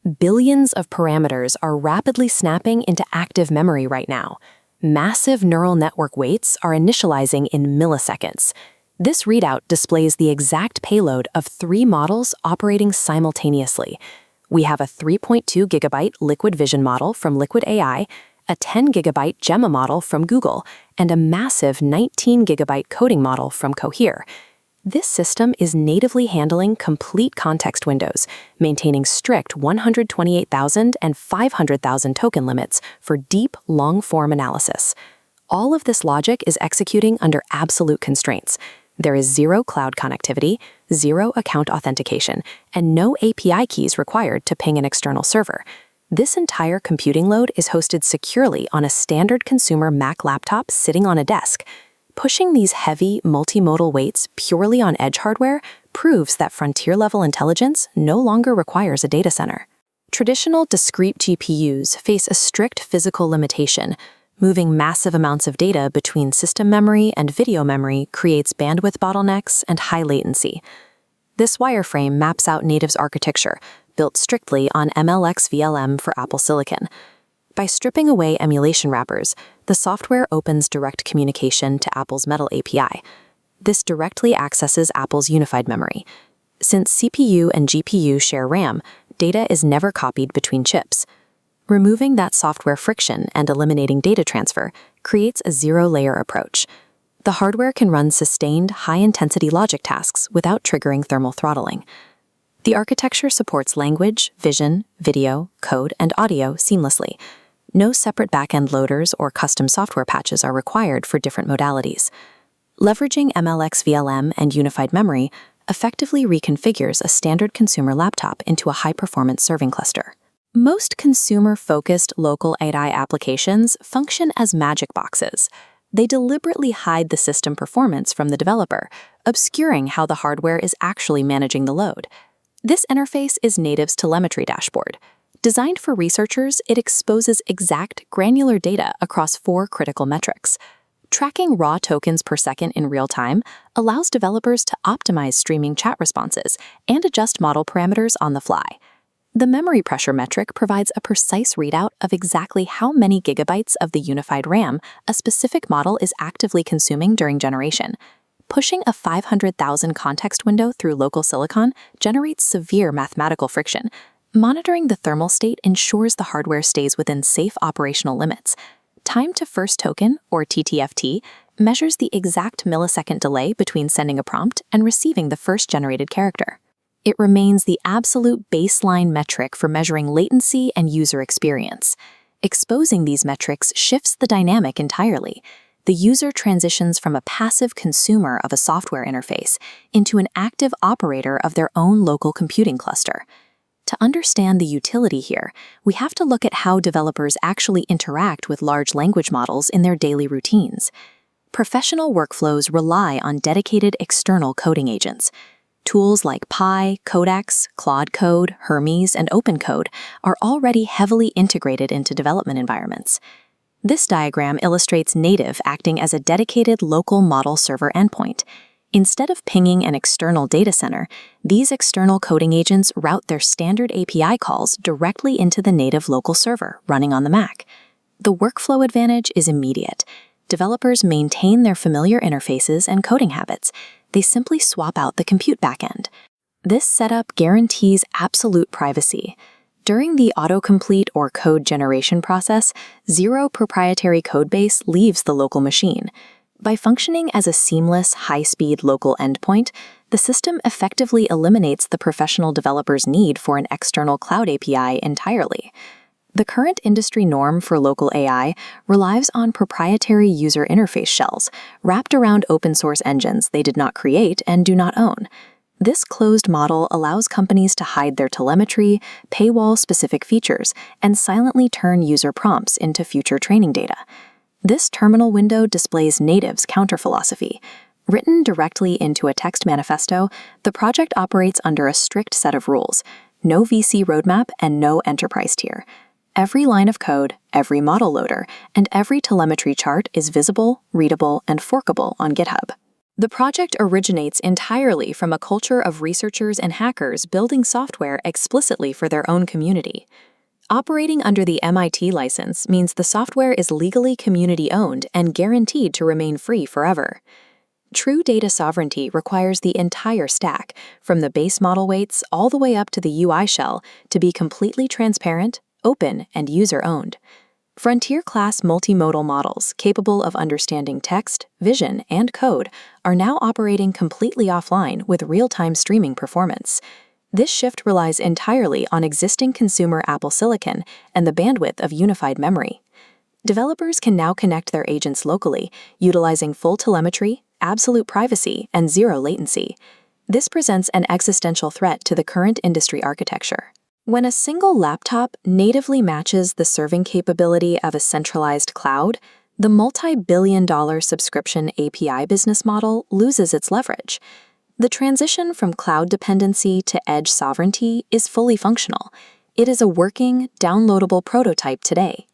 Billions of parameters are rapidly snapping into active memory right now. Massive neural network weights are initializing in milliseconds. This readout displays the exact payload of 3 models operating simultaneously. We have a 3.2 gigabyte liquid vision model from Liquid AI, a 10 gigabyte Gemma model from Google, and a massive 19 gigabyte coding model from Cohere. This system is natively handling complete context windows, maintaining strict 128,000 and 500,000 token limits for deep, long-form analysis. All of this logic is executing under absolute constraints. There is 0 cloud connectivity, 0 account authentication, and no API keys required to ping an external server. This entire computing load is hosted securely on a standard consumer Mac laptop sitting on a desk. Pushing these heavy, multimodal weights purely on edge hardware proves that frontier-level intelligence no longer requires a data center. Traditional discrete GPUs face a strict physical limitation. Moving massive amounts of data between system memory and video memory creates bandwidth bottlenecks and high latency. This wireframe maps out Native's architecture, built strictly on MLX-VLM for Apple Silicon. By stripping away emulation wrappers, the software opens direct communication to Apple's Metal API. This directly accesses Apple's unified memory. Since CPU and GPU share RAM, data is never copied between chips. Removing that software friction and eliminating data transfer creates a zero-layer approach. The hardware can run sustained, high-intensity logic tasks without triggering thermal throttling. The architecture supports language, vision, video, code, and audio seamlessly. No separate backend loaders or custom software patches are required for different modalities. Leveraging MLX-VLM and unified memory effectively reconfigures a standard consumer laptop into a high-performance serving cluster. Most consumer-focused local AI applications function as magic boxes. They deliberately hide the system performance from the developer, obscuring how the hardware is actually managing the load. This interface is Native's telemetry dashboard. Designed for researchers, it exposes exact, granular data across 4 critical metrics. Tracking raw tokens per second in real time allows developers to optimize streaming chat responses and adjust model parameters on the fly. The memory pressure metric provides a precise readout of exactly how many gigabytes of the unified RAM a specific model is actively consuming during generation. Pushing a 500,000 context window through local silicon generates severe mathematical friction. Monitoring the thermal state ensures the hardware stays within safe operational limits. Time to first token, or TTFT, measures the exact millisecond delay between sending a prompt and receiving the first generated character. It remains the absolute baseline metric for measuring latency and user experience. Exposing these metrics shifts the dynamic entirely. The user transitions from a passive consumer of a software interface into an active operator of their own local computing cluster. To understand the utility here, we have to look at how developers actually interact with large language models in their daily routines. Professional workflows rely on dedicated external coding agents. Tools like Pi, Codex, Claude Code, Hermes, and OpenCode are already heavily integrated into development environments. This diagram illustrates Native acting as a dedicated local model server endpoint. Instead of pinging an external data center, these external coding agents route their standard API calls directly into the native local server running on the Mac. The workflow advantage is immediate. Developers maintain their familiar interfaces and coding habits. They simply swap out the compute backend. This setup guarantees absolute privacy. During the autocomplete or code generation process, 0 proprietary codebase leaves the local machine. By functioning as a seamless, high-speed local endpoint, the system effectively eliminates the professional developer's need for an external cloud API entirely. The current industry norm for local AI relies on proprietary user interface shells wrapped around open-source engines they did not create and do not own. This closed model allows companies to hide their telemetry, paywall-specific features, and silently turn user prompts into future training data. This terminal window displays Native's counter-philosophy. Written directly into a text manifesto, the project operates under a strict set of rules: no VC roadmap and no enterprise tier. Every line of code, every model loader, and every telemetry chart is visible, readable, and forkable on GitHub. The project originates entirely from a culture of researchers and hackers building software explicitly for their own community. Operating under the MIT license means the software is legally community-owned and guaranteed to remain free forever. True data sovereignty requires the entire stack, from the base model weights all the way up to the UI shell, to be completely transparent, open, and user-owned. Frontier-class multimodal models capable of understanding text, vision, and code are now operating completely offline with real-time streaming performance. This shift relies entirely on existing consumer Apple silicon and the bandwidth of unified memory. Developers can now connect their agents locally, utilizing full telemetry, absolute privacy, and zero latency. This presents an existential threat to the current industry architecture. When a single laptop natively matches the serving capability of a centralized cloud, the multi-billion-dollar subscription API business model loses its leverage. The transition from cloud dependency to edge sovereignty is fully functional. It is a working, downloadable prototype today.